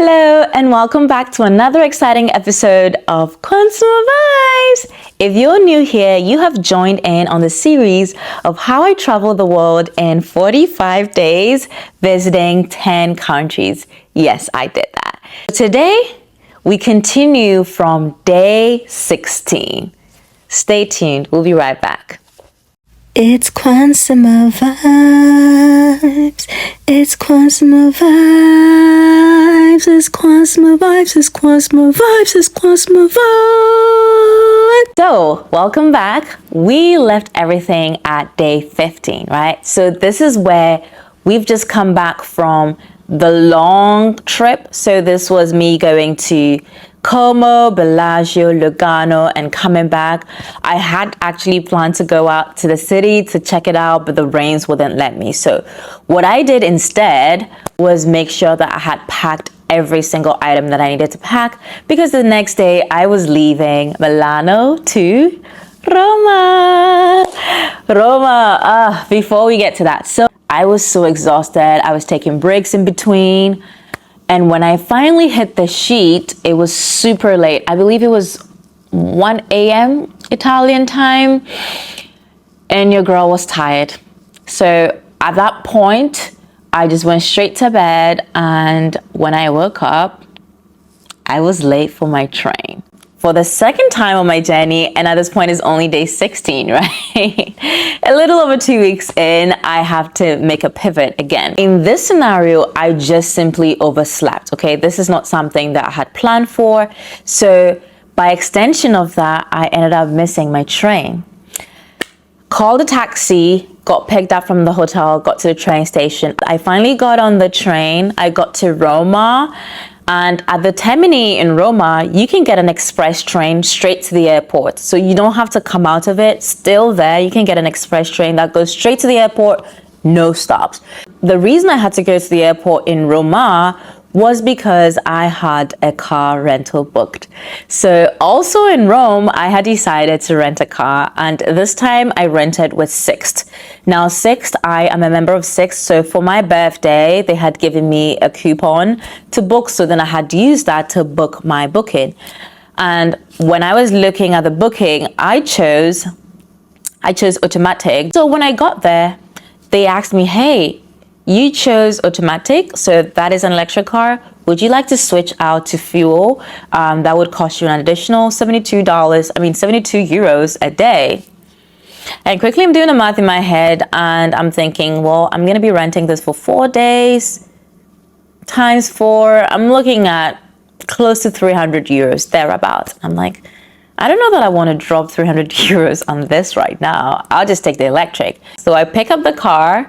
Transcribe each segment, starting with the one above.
Hello and welcome back to another exciting episode of Consumer Vibes. If you're new here, you have joined in on the series of how I travel the world in 45 days, visiting 10 countries. Yes, I did that. Today, we continue from day 16. Stay tuned. We'll be right back. It's Consumer Vibes. It's Consumer Vibes. It's Consumer Vibes. It's Consumer Vibes. It's Consumer Vibes. So, welcome back. We left everything at day 15, right? So this is where we've just come back from the long trip. So this was me going to Como, Bellagio, Lugano, and coming back. I had actually planned to go out to the city to check it out, but the rains wouldn't let me. So what I did instead was make sure that I had packed every single item that I needed to pack, because the next day I was leaving Milano to Roma. Before we get to that, so I was so exhausted. I was taking breaks in between. And when I finally hit the sheet, it was super late. I believe it was 1 a.m. Italian time. And your girl was tired. So at that point, I just went straight to bed. And when I woke up, I was late for my train. For the second time on my journey, and at this point it's only day 16, right? A little over 2 weeks in, I have to make a pivot again. In this scenario, I just simply overslept, okay? This is not something that I had planned for. So by extension of that, I ended up missing my train. Called a taxi, got picked up from the hotel, got to the train station. I finally got on the train. I got to Roma. And at the Termini in Roma, you can get an express train straight to the airport. So you don't have to come out of it. Still there, you can get an express train that goes straight to the airport, no stops. The reason I had to go to the airport in Roma was because I had a car rental booked. So also in Rome, I had decided to rent a car, and this time I rented with Sixt. Now Sixt, I am a member of Sixt, so for my birthday, they had given me a coupon to book, so then I had used that to book my booking. And when I was looking at the booking, I chose automatic. So when I got there, they asked me, hey, you chose automatic, so that is an electric car. Would you like to switch out to fuel? That would cost you an additional €72 a day. And quickly I'm doing the math in my head and I'm thinking, well, I'm going to be renting this for 4 days times 4. I'm looking at close to €300 thereabouts. I'm like, I don't know that I want to drop €300 on this right now. I'll just take the electric. So I pick up the car,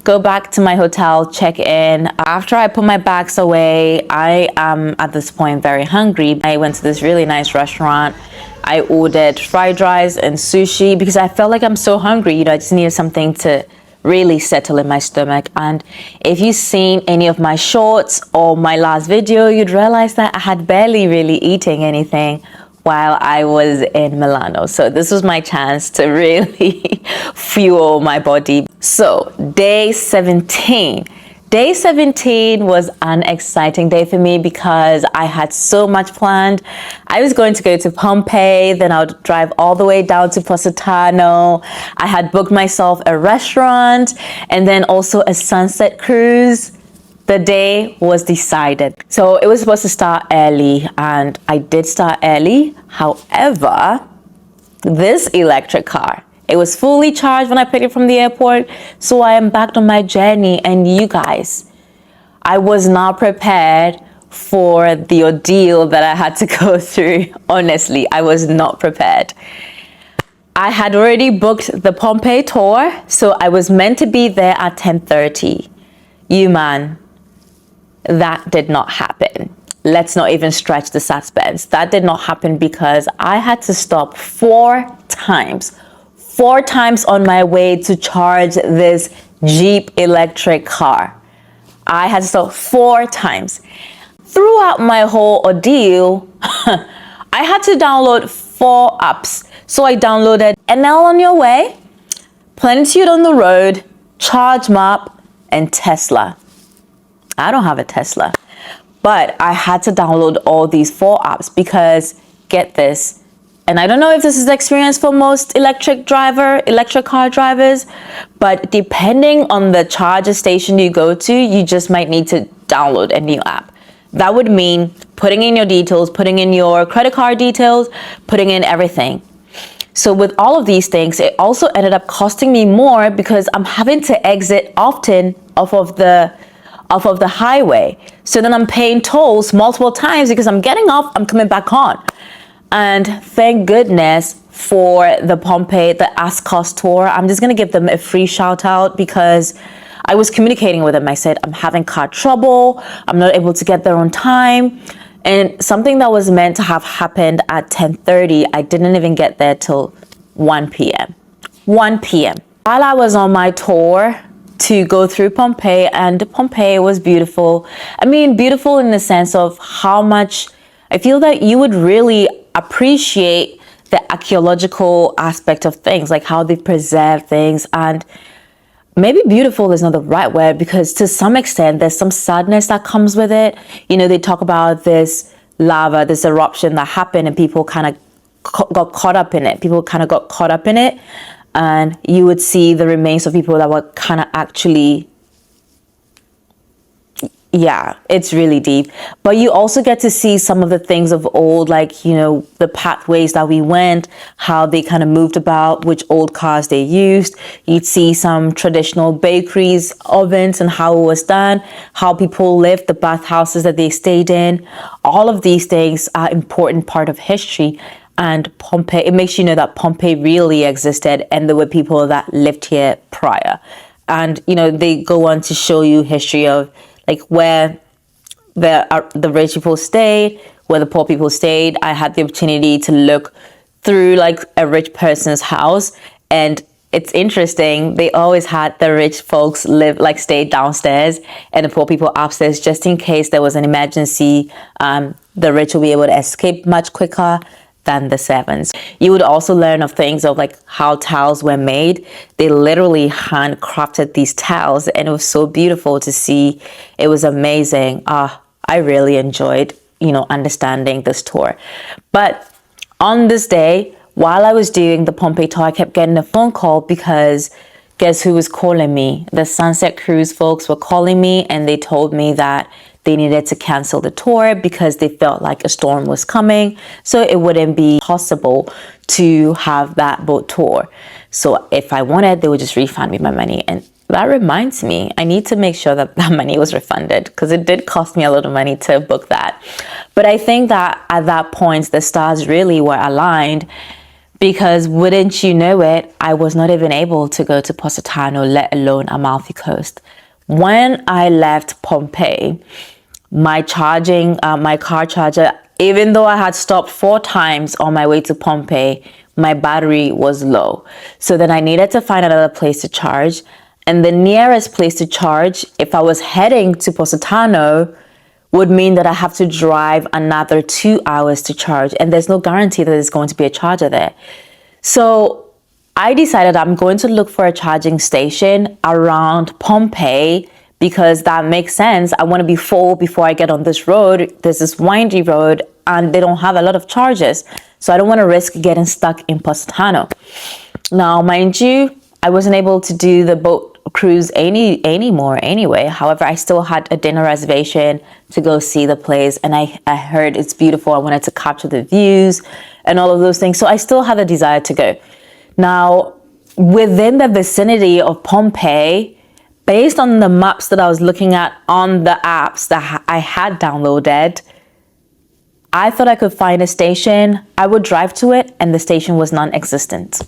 go back to my hotel, check in. After I put my bags away, I am at this point very hungry. I went to this really nice restaurant. I ordered fried rice and sushi because I felt like I'm so hungry. I just needed something to really settle in my stomach. And if you've seen any of my shorts or my last video, you'd realize that I had barely really eating anything while I was in Milano. So this was my chance to really fuel my body. So day 17. Day 17 was an exciting day for me because I had so much planned. I was going to go to Pompeii, then I would drive all the way down to Positano. I had booked myself a restaurant and then also a sunset cruise. The day was decided. So it was supposed to start early and I did start early. However, this electric car, it was fully charged when I picked it from the airport. So I embarked on my journey, and you guys, I was not prepared for the ordeal that I had to go through. Honestly, I was not prepared. I had already booked the Pompeii tour, so I was meant to be there at 10:30. That did not happen. Let's not even stretch the suspense. That did not happen because I had to stop 4 times on my way to charge this Jeep electric car. I had to stop 4 times. Throughout my whole ordeal, I had to download 4 apps. So I downloaded NL on Your Way, Plenitude on the Road, ChargeMap, and Tesla. I don't have a Tesla. But I had to download all these 4 apps because, get this, and I don't know if this is the experience for most electric car drivers, but depending on the charger station you go to, you just might need to download a new app. That would mean putting in your details, putting in your credit card details, putting in everything. So with all of these things, it also ended up costing me more because I'm having to exit often off of the highway. So then I'm paying tolls multiple times because I'm getting off, I'm coming back on. And thank goodness for the Pompeii, the Ask Cost tour. I'm just going to give them a free shout out because I was communicating with them. I said, I'm having car trouble. I'm not able to get there on time. And something that was meant to have happened at 10:30, I didn't even get there till 1 p.m. 1 p.m. While I was on my tour to go through Pompeii, and Pompeii was beautiful. I mean, beautiful in the sense of how much I feel that you would really appreciate the archaeological aspect of things, like how they preserve things. And maybe beautiful is not the right word because to some extent there's some sadness that comes with it. You know, they talk about this lava, this eruption that happened, and people kind of got caught up in it. People kind of got caught up in it, and you would see the remains of people that were kind of actually, yeah, it's really deep. But you also get to see some of the things of old, like, you know, the pathways that we went, how they kind of moved about, which old cars they used. You'd see some traditional bakeries, ovens, and how it was done, how people lived, the bathhouses that they stayed in. All of these things are important part of history. And Pompeii, it makes you know that Pompeii really existed and there were people that lived here prior. And, you know, they go on to show you history of like where the rich people stayed, where the poor people stayed. I had the opportunity to look through like a rich person's house, and it's interesting. They always had the rich folks stay downstairs and the poor people upstairs, just in case there was an emergency. The rich will be able to escape much quicker than the servants. You would also learn of things of like how tiles were made. They literally handcrafted these tiles, and it was so beautiful to see. It was amazing. I really enjoyed, you know, understanding this tour. But on this day, while I was doing the Pompeii tour, I kept getting a phone call because guess who was calling me? The Sunset Cruise folks were calling me, and they told me that they needed to cancel the tour because they felt like a storm was coming. So it wouldn't be possible to have that boat tour. So if I wanted, they would just refund me my money. And that reminds me, I need to make sure that that money was refunded because it did cost me a lot of money to book that. But I think that at that point, the stars really were aligned because wouldn't you know it, I was not even able to go to Positano, let alone Amalfi Coast. When I left Pompeii, my car charger, even though I had stopped 4 times on my way to Pompeii, my battery was low. So then I needed to find another place to charge. And the nearest place to charge, if I was heading to Positano, would mean that I have to drive another 2 hours to charge. And there's no guarantee that there's going to be a charger there. So I decided I'm going to look for a charging station around Pompeii because that makes sense. I want to be full before I get on this road. There's this windy road and they don't have a lot of charges. So I don't want to risk getting stuck in Positano. Now, mind you, I wasn't able to do the boat cruise anymore anyway. However, I still had a dinner reservation to go see the place, and I heard it's beautiful. I wanted to capture the views and all of those things. So I still had a desire to go. Now, within the vicinity of Pompeii, based on the maps that I was looking at on the apps that I had downloaded, I thought I could find a station. I would drive to it, and the station was non-existent.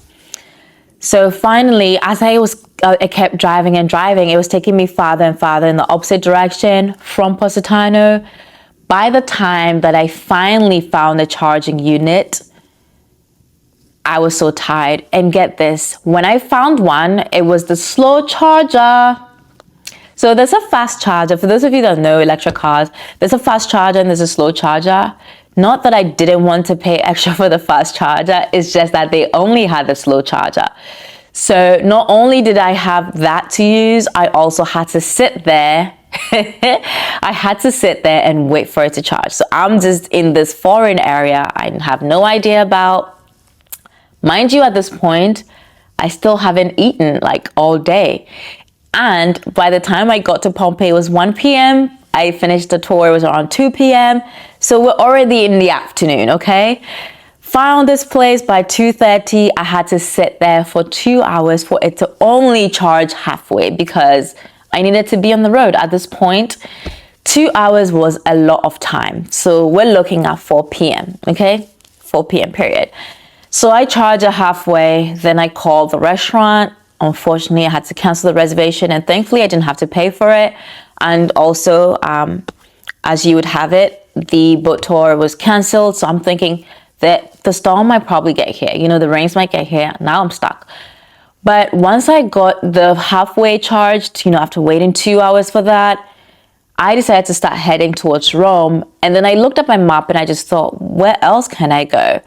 So finally, as I kept driving and driving, it was taking me farther and farther in the opposite direction from Positano. By the time that I finally found a charging unit, I was so tired. And get this, when I found one, it was the slow charger. So there's a fast charger. For those of you that know electric cars, there's a fast charger and there's a slow charger. Not that I didn't want to pay extra for the fast charger, it's just that they only had the slow charger. So not only did I have that to use, I also had to sit there I had to sit there and wait for it to charge. So I'm just in this foreign area I have no idea about. Mind you, at this point, I still haven't eaten like all day. And by the time I got to Pompeii, it was 1 p.m. I finished the tour, it was around 2 p.m. So we're already in the afternoon, okay? Found this place by 2:30. I had to sit there for 2 hours for it to only charge halfway because I needed to be on the road. At this point, 2 hours was a lot of time. So we're looking at 4 p.m., okay? 4 p.m. period. So I charged it halfway, then I called the restaurant. Unfortunately, I had to cancel the reservation, and thankfully I didn't have to pay for it. And also, as you would have it, the boat tour was canceled. So I'm thinking that the storm might probably get here. You know, the rains might get here. Now I'm stuck. But once I got the halfway charged, you know, after waiting 2 hours for that, I decided to start heading towards Rome. And then I looked at my map and I just thought, where else can I go?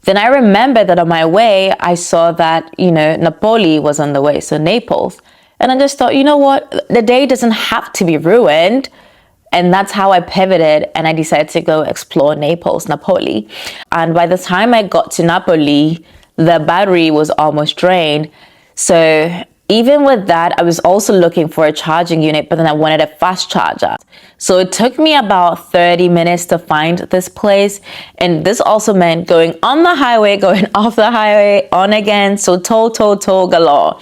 Then I remembered that on my way, I saw that, you know, Napoli was on the way, so Naples. And I just thought, you know what? The day doesn't have to be ruined. And that's how I pivoted and I decided to go explore Naples, Napoli. And by the time I got to Napoli, the battery was almost drained. So even with that, I was also looking for a charging unit, but then I wanted a fast charger. So it took me about 30 minutes to find this place. And this also meant going on the highway, going off the highway, on again. So toll galore.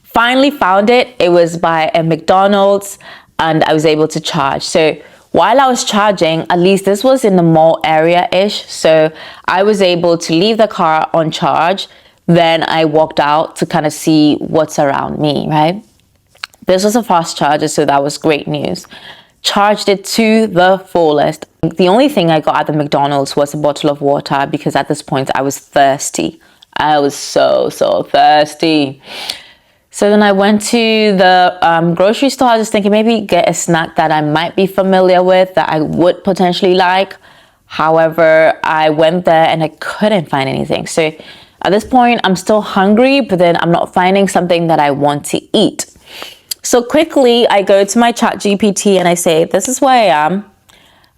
Finally found it. It was by a McDonald's and I was able to charge. So while I was charging, at least this was in the mall area-ish. So I was able to leave the car on charge. Then I walked out to kind of see what's around me, right? This was a fast charger, so that was great news. Charged it to the fullest. The only thing I got at the McDonald's was a bottle of water because at this point I was thirsty. I was so thirsty. So then I went to the grocery store. I was just thinking maybe get a snack that I might be familiar with, that I would potentially like. However, I went there and I couldn't find anything. So at this point, I'm still hungry, but then I'm not finding something that I want to eat. So quickly, I go to my ChatGPT and I say, this is where I am.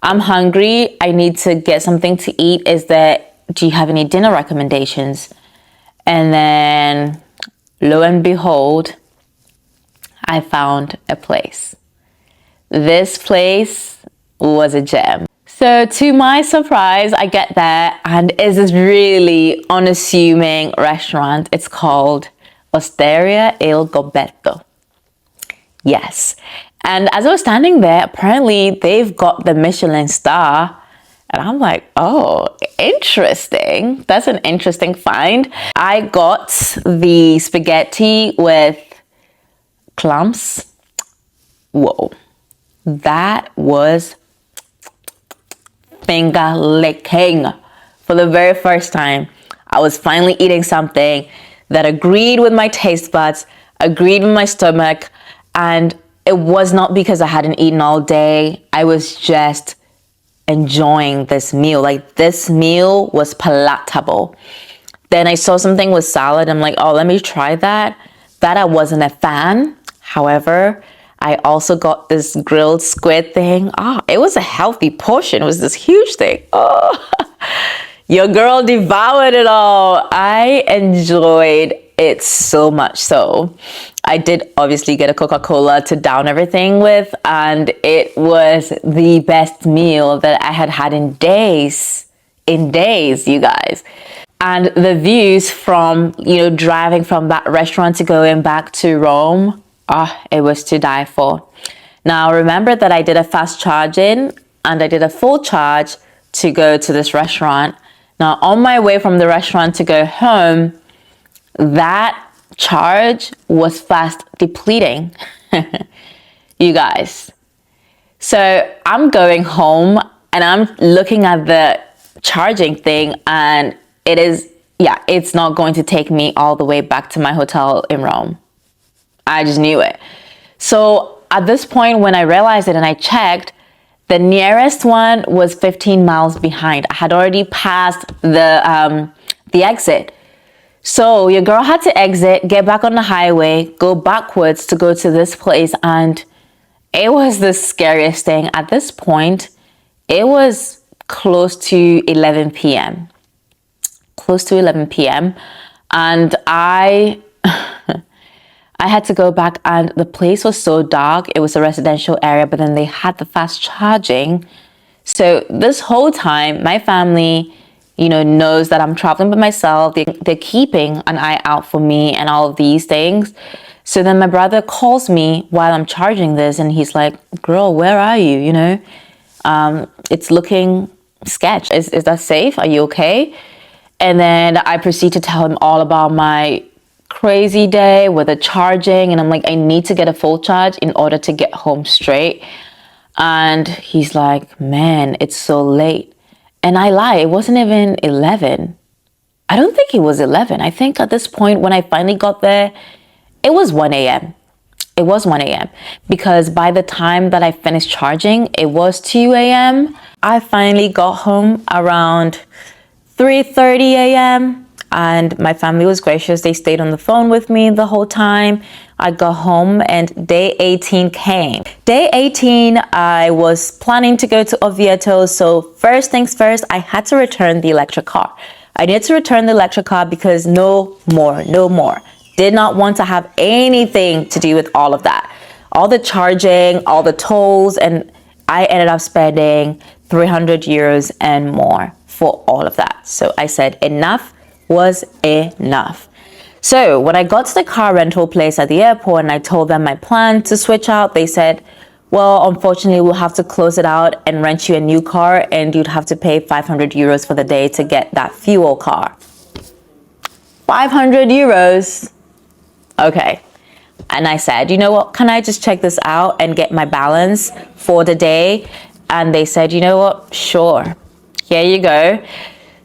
I'm hungry. I need to get something to eat. Do you have any dinner recommendations? And then lo and behold, I found a place. This place was a gem. So to my surprise, I get there and it's this really unassuming restaurant. It's called Osteria Il Gobetto. Yes. And as I was standing there, apparently they've got the Michelin star. And I'm like, oh, interesting. That's an interesting find. I got the spaghetti with clams. Whoa. That was finger licking. For the very first time, I was finally eating something that agreed with my taste buds, agreed with my stomach, and it was not because I hadn't eaten all day. I was just enjoying this meal. Like, this meal was palatable. Then I saw something with salad. I'm like, oh, let me try that. That I wasn't a fan. However, I also got this grilled squid thing. It was a healthy portion. It was this huge thing. Your girl devoured it all. I enjoyed it so much so. I did obviously get a Coca-Cola to down everything with, and it was the best meal that I had had in days, you guys. And the views from, driving from that restaurant to going back to Rome, it was to die for. Now, remember that I did a fast charge-in and I did a full charge to go to this restaurant. Now, on my way from the restaurant to go home, that charge was fast depleting. You guys. So I'm going home and I'm looking at the charging thing and it's not going to take me all the way back to my hotel in Rome. I just knew it. So at this point, when I realized it and I checked, the nearest one was 15 miles behind. I had already passed the exit. So your girl had to exit, get back on the highway, go backwards to go to this place. And It was the scariest thing. At this point, it was close to 11 p.m. Close to 11 p.m. And I had to go back, and the place was so dark. It was a residential area, but then they had the fast charging. So this whole time, my family, knows that I'm traveling by myself. They're keeping an eye out for me and all of these things. So then my brother calls me while I'm charging this, and he's like, "Girl, where are you? It's looking sketch. Is that safe? Are you okay?" And then I proceed to tell him all about my crazy day with the charging. And I'm like, I need to get a full charge in order to get home straight. And he's like, "Man, it's so late." And I lie, it wasn't even 11. I don't think it was 11. I think at this point, when I finally got there, it was 1 a.m. It was 1 a.m. because by the time that I finished charging, it was 2 a.m. I finally got home around 3:30 a.m. and my family was gracious. They stayed on the phone with me the whole time. I got home and day 18 came. Day 18, I was planning to go to Oviedo. So first things first, I had to return the electric car. I needed to return the electric car because no more. Did not want to have anything to do with all of that. All the charging, all the tolls, and I ended up spending 300 euros and more for all of that. So I said enough was enough. So when I got to the car rental place at the airport and I told them my plan to switch out, they said, "Well, unfortunately, we'll have to close it out and rent you a new car, and you'd have to pay 500 euros for the day to get that fuel car." 500 euros. Okay. And I said, "You know what, can I just check this out and get my balance for the day?" And they said, "You know what, sure. Here you go."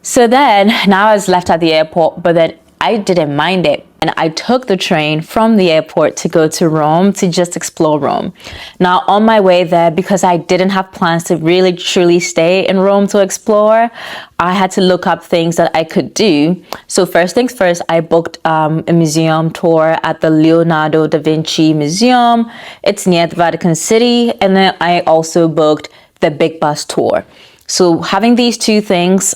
So then now I was left at the airport, but then I didn't mind it. And I took the train from the airport to go to Rome to just explore Rome. Now, on my way there, because I didn't have plans to really truly stay in Rome to explore, I had to look up things that I could do. So first things first, I booked a museum tour at the Leonardo da Vinci Museum. It's near the Vatican City. And then I also booked the Big Bus tour. So having these two things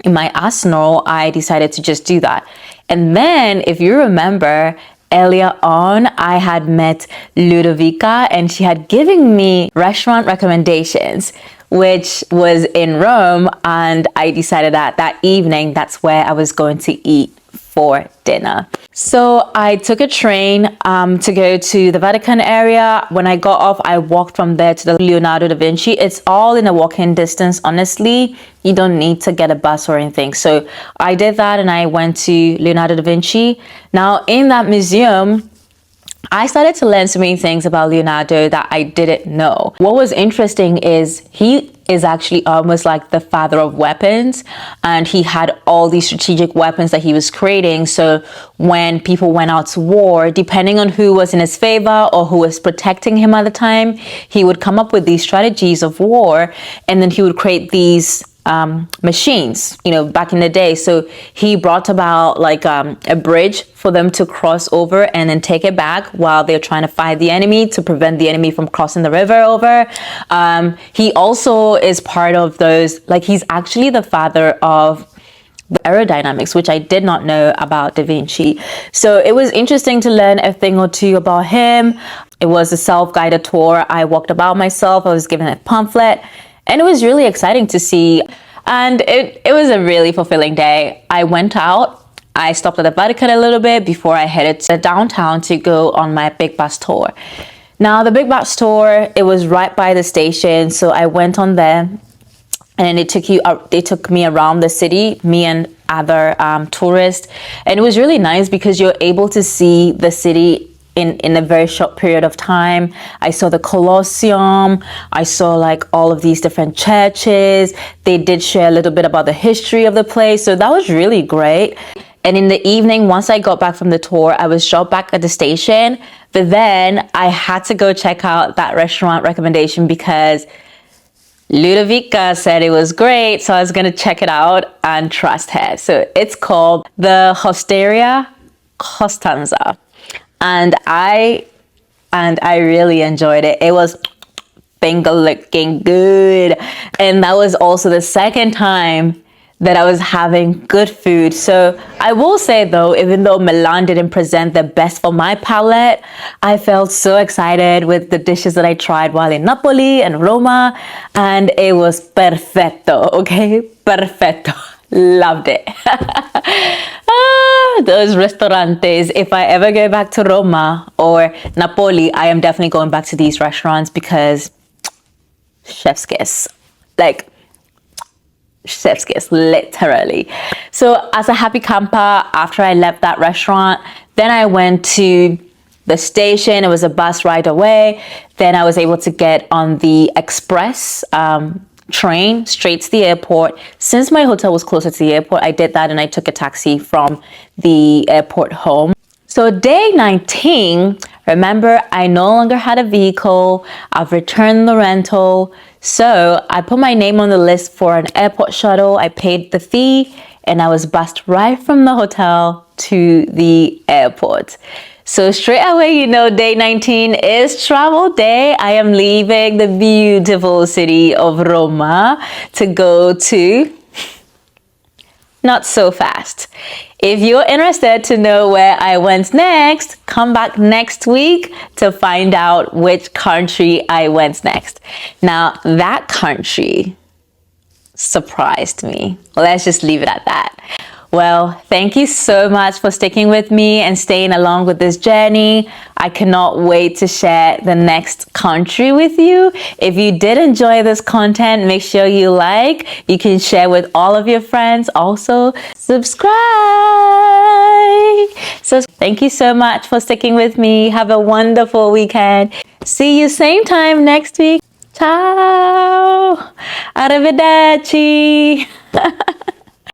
in my arsenal, I decided to just do that. And then, if you remember, earlier on, I had met Ludovica and she had given me restaurant recommendations, which was in Rome. And I decided that that evening, that's where I was going to eat for dinner. So I took a train to go to the Vatican area. When I got off, I walked from there to the Leonardo da Vinci. It's all in a walking distance, honestly. You don't need to get a bus or anything. So I did that and I went to Leonardo da Vinci. Now in that museum, I started to learn so many things about Leonardo that I didn't know. What was interesting is he is actually almost like the father of weapons, and he had all these strategic weapons that he was creating. So when people went out to war, depending on who was in his favor or who was protecting him at the time, he would come up with these strategies of war, and then he would create these machines, back in the day. So he brought about like a bridge for them to cross over and then take it back while they're trying to fight the enemy to prevent the enemy from crossing the river over. He also is part of those, like he's actually the father of the aerodynamics, which I did not know about Da Vinci. So it was interesting to learn a thing or two about him. It was a self-guided tour. I walked about myself. I was given a pamphlet. And it was really exciting to see. And it was a really fulfilling day. I went out. I stopped at the Vatican a little bit before I headed to downtown to go on my Big Bus tour. Now, the Big Bus tour, it was right by the station. So I went on there and they took me around the city, me and other tourists. And it was really nice because you're able to see the city in a very short period of time. I saw the Colosseum. I saw like all of these different churches. They did share a little bit about the history of the place. So that was really great. And in the evening, once I got back from the tour, I was dropped back at the station. But then I had to go check out that restaurant recommendation because Ludovica said it was great. So I was going to check it out and trust her. So it's called the Osteria Costanza. And I and I really enjoyed it. It was finger looking good. And that was also the second time that I was having good food. So I will say though, even though Milan didn't present the best for my palate, I felt so excited with the dishes that I tried while in Napoli and Roma, and it was perfetto, okay? Perfetto. Loved it. Those restaurantes. If I ever go back to Roma or Napoli, I am definitely going back to these restaurants because chef's kiss. Like, chef's kiss, literally. So as a happy camper, after I left that restaurant, then I went to the station. It was a bus ride away. Then I was able to get on the express train straight to the airport. Since my hotel was closer to the airport, I did that and I took a taxi from the airport home. So day 19, remember, I no longer had a vehicle. I've returned the rental. So I put my name on the list for an airport shuttle. I paid the fee and I was bussed right from the hotel to the airport. So straight away, you know, day 19 is travel day. I am leaving the beautiful city of Roma to go to Not So Fast. If you're interested to know where I went next, come back next week to find out which country I went next. Now, that country surprised me. Let's just leave it at that. Well, thank you so much for sticking with me and staying along with this journey. I cannot wait to share the next country with you. If you did enjoy this content, make sure you like. You can share with all of your friends. Also, subscribe. So thank you so much for sticking with me. Have a wonderful weekend. See you same time next week. Ciao. Arrivederci.